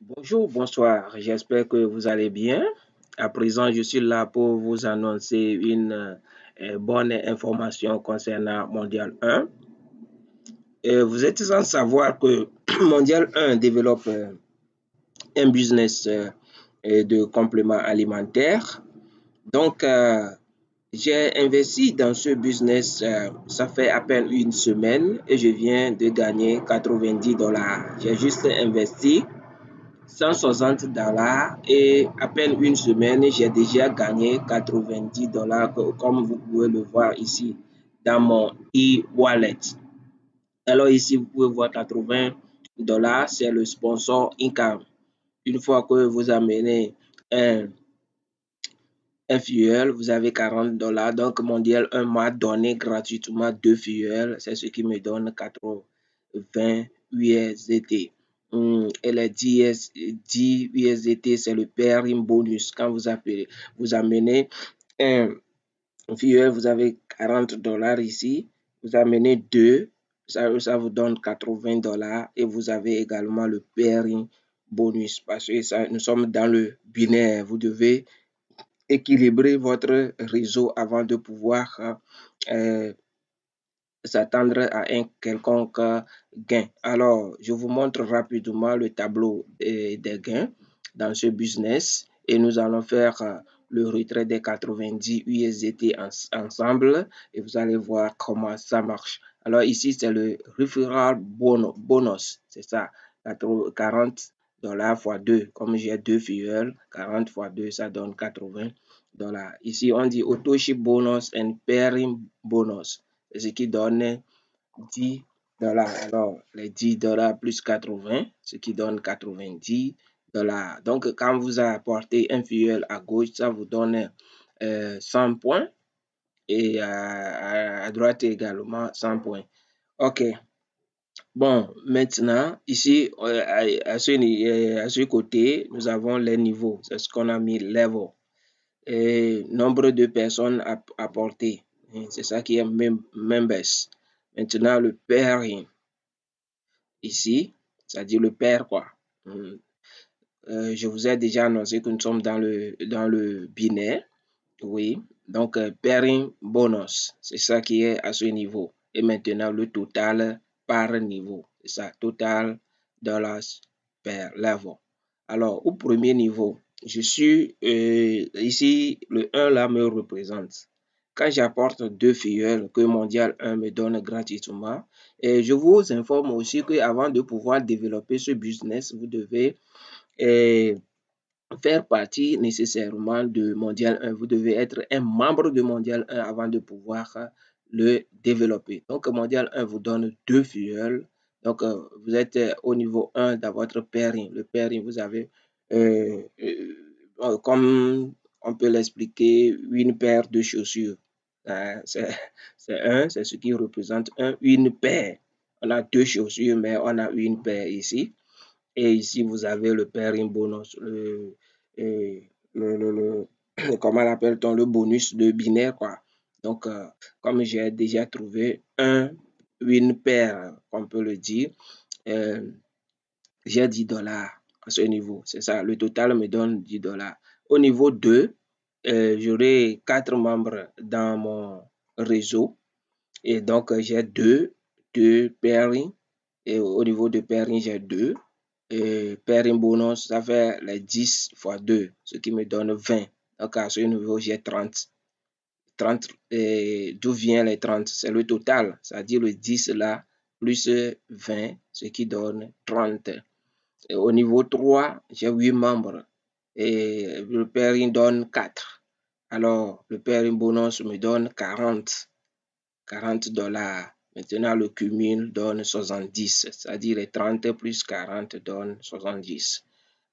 Bonjour, bonsoir, j'espère que vous allez bien. À présent, je suis là pour vous annoncer une bonne information concernant Mondial 1. Vous êtes sans savoir que Mondial 1 développe un business de compléments alimentaires. Donc, j'ai investi dans ce business, ça fait à peine une semaine et je viens de gagner $90. J'ai juste investi $160 et à peine une semaine, j'ai déjà gagné $90 comme vous pouvez le voir ici dans mon e-wallet. Alors ici, vous pouvez voir $80, c'est le sponsor income. Une fois que vous amenez un, un fuel, vous avez $40. Donc, Mondial 1 m'a donné gratuitement deux fuels. C'est ce qui me donne 80 USDT. Et les 10 USDT, c'est le pairing bonus. Quand vous amenez un fuel, vous avez $40 ici. Vous amenez deux, ça vous donne $80 et vous avez également le pairing bonus parce que ça, nous sommes dans le binaire. Vous devez équilibrer votre réseau avant de pouvoir s'attendre à un quelconque gain. Alors, je vous montre rapidement le tableau des gains dans ce business et nous allons faire le retrait des 90 USDT ensemble et vous allez voir comment ça marche. Alors ici, c'est le referral bonus, c'est ça, $40 fois 2. Comme j'ai deux fuels, 40 fois 2, ça donne $80. Ici, on dit auto-ship bonus and pairing bonus, c'est ce qui donne $10. Alors, les $10 plus 80, ce qui donne $90. Donc, quand vous apportez un fuel à gauche, ça vous donne 100 points et à droite également 100 points. OK. Bon, maintenant, ici, à ce côté, nous avons les niveaux. C'est ce qu'on a mis level. Et nombre de personnes apportées. C'est ça qui est members. Maintenant, le pairing. Ici, c'est-à-dire le pair, quoi. Je vous ai déjà annoncé que nous sommes dans le binaire. Oui. Donc, pairing bonus. C'est ça qui est à ce niveau. Et maintenant, le total par niveau. C'est ça. Total dollars per level. Alors, au premier niveau, je suis ici, le 1 là me représente. Quand j'apporte deux fuels que Mondial 1 me donne gratuitement, et je vous informe aussi qu'avant de pouvoir développer ce business, vous devez faire partie nécessairement de Mondial 1. Vous devez être un membre de Mondial 1 avant de pouvoir le développer. Donc, Mondial 1 vous donne deux fuels. Donc, vous êtes au niveau 1 dans votre pairing. Le pairing, vous avez, comme on peut l'expliquer, une paire de chaussures. C'est c'est ce qui représente une paire. On a deux chaussures, mais on a une paire ici. Et ici, vous avez le pairing bonus, comment l'appelle-t-on, le bonus de binaire, quoi. Donc, comme j'ai déjà trouvé une paire, on peut le dire, j'ai $10 à ce niveau. C'est ça, le total me donne $10. Au niveau 2, j'aurai 4 membres dans mon réseau. Et donc, j'ai deux pairing. Et au niveau de pairing, j'ai deux. Et pairing bonus, ça fait les 10 fois 2, ce qui me donne 20. Donc, à ce niveau, j'ai 30. 30, d'où vient les 30? C'est le total, c'est-à-dire le 10 là, plus 20, ce qui donne 30. Et au niveau 3, j'ai 8 membres et le pairing donne 4. Alors, le pairing bonus me donne $40. Maintenant, le cumul donne 70, c'est-à-dire les 30 plus 40 donne 70.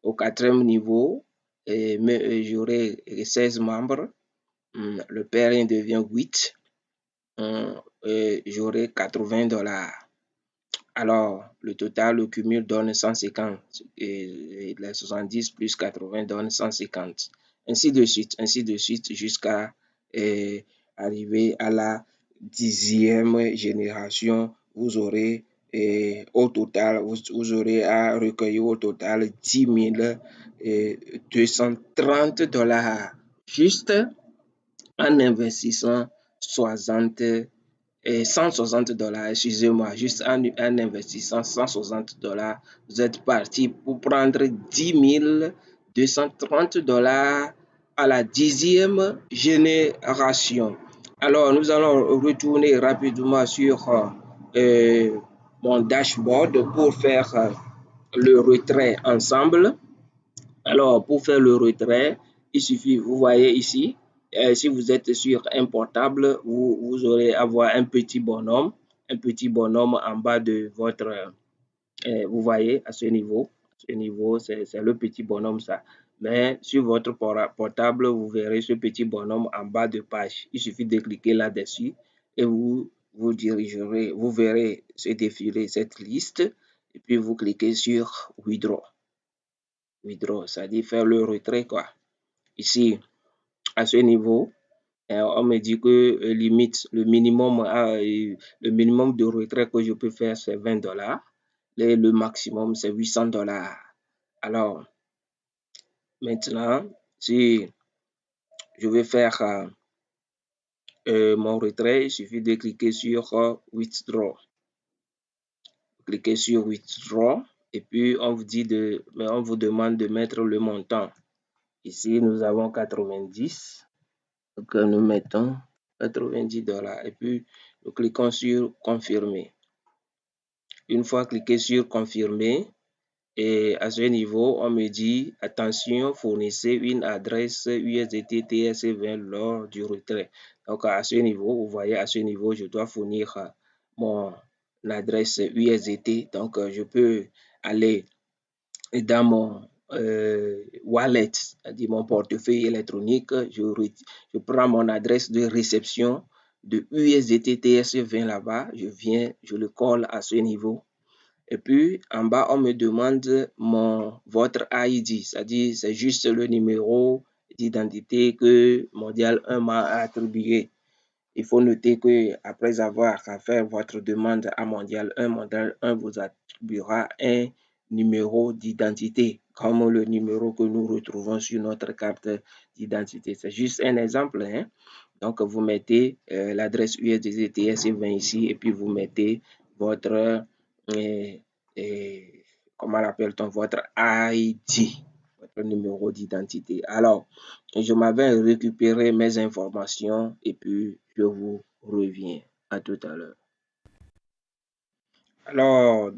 Au quatrième niveau, j'aurai 16 membres. Le pairing devient 8. J'aurai $80. Alors, le total, le cumul donne 150. Et les 70 plus 80 donne 150. Ainsi de suite, jusqu'à arriver à la 10e génération. Vous aurez Et au total, vous aurez à recueillir au total 10 230 dollars juste en investissant 160 dollars, excusez-moi, juste en investissant 160 dollars, vous êtes parti pour prendre 10 230 dollars à la 10e génération. Alors, nous allons retourner rapidement sur mon dashboard pour faire le retrait ensemble. Alors, pour faire le retrait, il suffit, vous voyez ici, si vous êtes sur un portable, vous aurez à voir un petit bonhomme en bas de votre, vous voyez, à ce niveau, c'est le petit bonhomme ça. Mais sur votre portable, vous verrez ce petit bonhomme en bas de page. Il suffit de cliquer là-dessus et vous dirigerez, vous verrez se défiler cette liste et puis vous cliquez sur Withdraw. Withdraw, c'est-à-dire faire le retrait, quoi. Ici, à ce niveau, on me dit que limite, le minimum de retrait que je peux faire, c'est 20 dollars. Le maximum, c'est 800 dollars. Alors, maintenant, si je vais faire mon retrait, il suffit de cliquer sur Withdraw. Cliquez sur Withdraw et puis on vous demande de mettre le montant. Ici, nous avons 90. Donc, nous mettons 90 dollars et puis nous cliquons sur Confirmer. Une fois cliqué sur Confirmer, et à ce niveau, on me dit attention, fournissez une adresse USDT TRC20 lors du retrait. Donc, à ce niveau, vous voyez, à ce niveau, je dois fournir mon adresse USDT. Donc, je peux aller dans mon wallet, c'est-à-dire mon portefeuille électronique, je prends mon adresse de réception de USDT TRC20 là-bas, je le colle à ce niveau. Et puis, en bas, on me demande votre ID, c'est-à-dire c'est juste le numéro d'identité que Mondial 1 m'a attribué. Il faut noter que après avoir fait votre demande à Mondial 1 vous attribuera un numéro d'identité, comme le numéro que nous retrouvons sur notre carte d'identité. C'est juste un exemple, hein? Donc, vous mettez l'adresse USDT TRC20 ici et puis vous mettez votre, comment l'appelle-t-on, votre ID, votre numéro d'identité. Alors, je m'avais récupéré mes informations et puis je vous reviens. À tout à l'heure. Alors,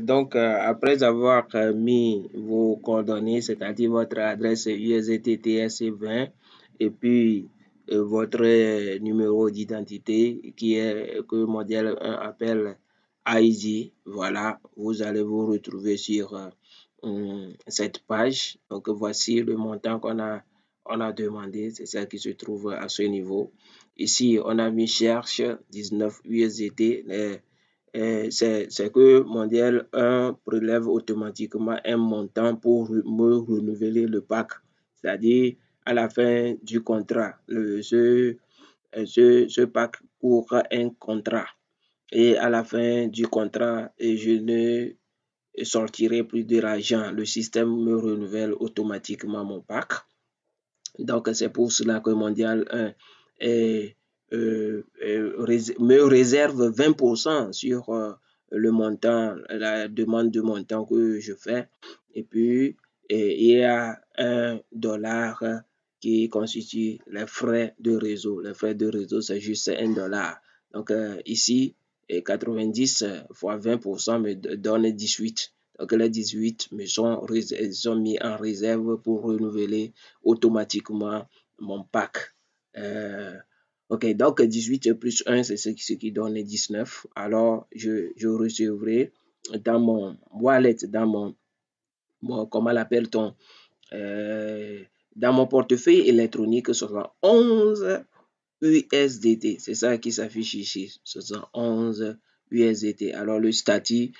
donc, après avoir mis vos coordonnées, c'est-à-dire votre adresse USDT TRC20 et puis votre numéro d'identité que Mondial 1 appelle ID, voilà, vous allez vous retrouver sur cette page. Donc, voici le montant qu'on a demandé, c'est ça qui se trouve à ce niveau. Ici, on a mis cherche 19 USDT. C'est que Mondial 1 prélève automatiquement un montant pour me renouveler le pack. C'est-à-dire, à la fin du contrat, ce pack court un contrat. Et à la fin du contrat, je ne sortirai plus de l'argent. Le système me renouvelle automatiquement mon pack. Donc, c'est pour cela que Mondial 1 me réserve 20% sur le montant, la demande de montant que je fais. Et puis, il y a $1 qui constitue les frais de réseau. Les frais de réseau, c'est juste $1. Donc, ici, 90 fois 20% me donne 18. Donc, les 18 sont mis en réserve pour renouveler automatiquement mon pack. Ok, donc 18 plus 1, c'est ce qui donne 19. Alors, je recevrai dans mon wallet, dans comment l'appelle-t-on, dans mon portefeuille électronique, ce sera 11 USDT. C'est ça qui s'affiche ici. Ce sera 11 USDT. Alors, le statut,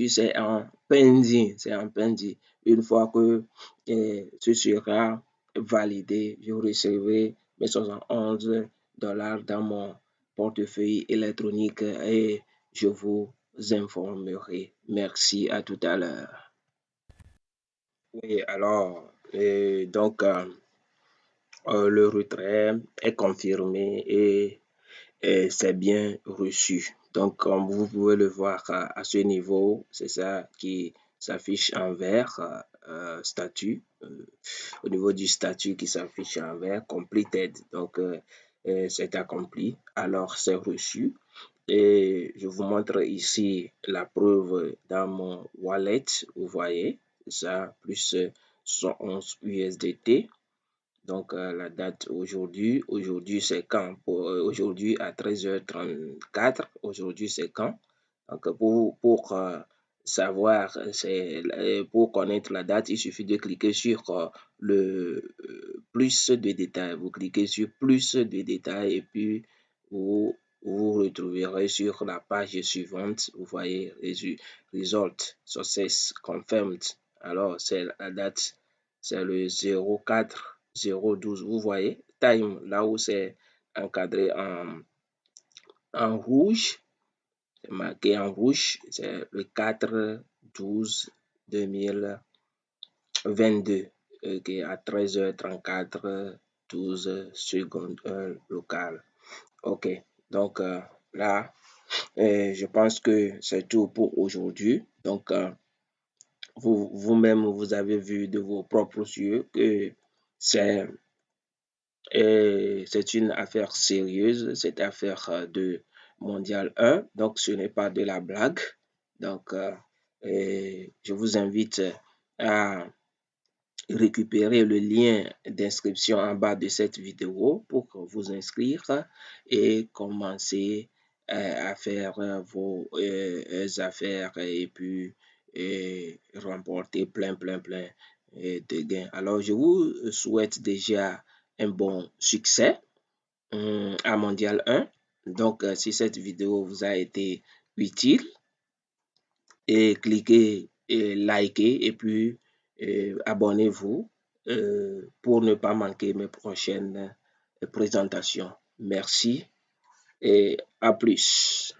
c'est en pending. C'est en pending. Une fois que ce sera validé, je recevrai mes 71 dollars dans mon portefeuille électronique et je vous informerai. Merci, à tout à l'heure. Oui, alors, le retrait est confirmé et c'est bien reçu. Donc, comme vous pouvez le voir à ce niveau, c'est ça qui s'affiche en vert, statut, au niveau du statut qui s'affiche en vert, completed. Donc, c'est accompli. Alors, c'est reçu. Et je vous montre ici la preuve dans mon wallet. Vous voyez, ça, plus 111 USDT. Donc, la date aujourd'hui c'est quand? Aujourd'hui à 13h34, aujourd'hui c'est quand? Donc, pour savoir, pour connaître la date, il suffit de cliquer sur le plus de détails. Vous cliquez sur plus de détails et puis vous vous retrouverez sur la page suivante. Vous voyez, result, success, confirmed. Alors, c'est la date, c'est le 04 012. Vous voyez, time, là où c'est encadré en rouge, c'est marqué en rouge, c'est le 4/12/2022, à 13h34, 12 secondes, local. Ok, donc là, je pense que c'est tout pour aujourd'hui. Donc, vous-même, vous avez vu de vos propres yeux que c'est c'est une affaire sérieuse, cette affaire de Mondial 1. Donc, ce n'est pas de la blague. Donc, je vous invite à récupérer le lien d'inscription en bas de cette vidéo pour vous inscrire et commencer à faire vos affaires et puis remporter plein de gains. Alors, je vous souhaite déjà un bon succès à Mondial 1. Donc, si cette vidéo vous a été utile, et cliquez et likez et puis abonnez-vous pour ne pas manquer mes prochaines présentations. Merci et à plus.